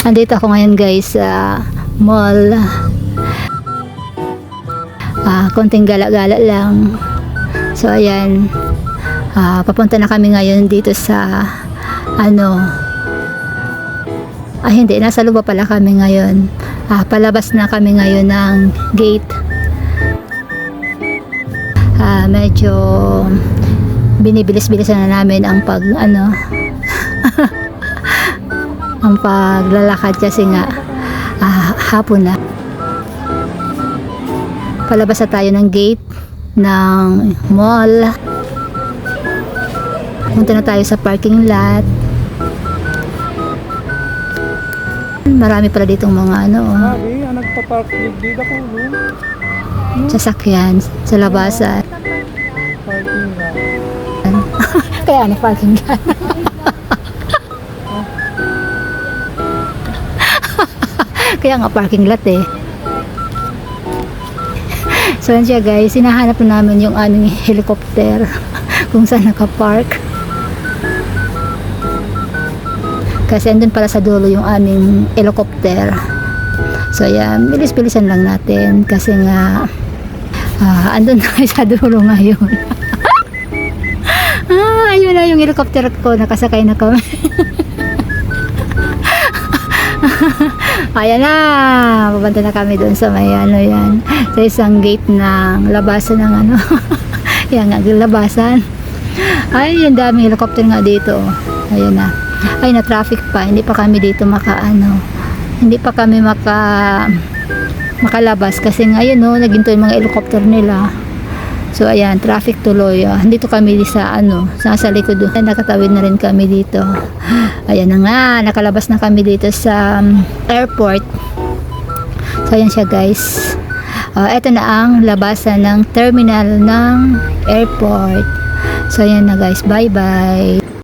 Andito ako ngayon guys sa mall. Konting gala-gala lang. So ayan, papunta na kami ngayon dito sa hindi, nasa loob pala kami ngayon. Palabas na kami ngayon ng gate. Medyo binibilis-bilisan na namin ang ang paglalakad kasi nga hapon na. Palabas na tayo ng gate ng mall. Punta na tayo sa parking lot. Marami pala ditong mga nagpa-park dito ko, sasakyan sa labasan. parking lot. Kaya parking lot. Kaya nga parking lot eh. So yan siya guys, hinahanap na namin yung aming helicopter kung saan nakapark. Kasi andun pala sa dulo yung aming helicopter. So yan, bilis-bilisan lang natin kasi nga andun na sa dulo ngayon. Ayun na yung helicopter ko, nakasakay na kami. Ayan na, pupunta na kami doon sa may yan, sa isang gate ng labasan ng yan nga, labasan. Ay, yung daming helicopter nga dito. Ayan na. Ay, na traffic pa, hindi pa kami dito hindi pa kami makalabas kasi ngayon naginto yung mga helicopter nila. So ayan, traffic tuloy. Dito kami sa sa likod doon. Nakatawid na rin kami dito. Ayan na nga, nakalabas na kami dito sa airport. So ayan siya guys. Ito na ang labasan ng terminal ng airport. So ayan na guys, bye bye.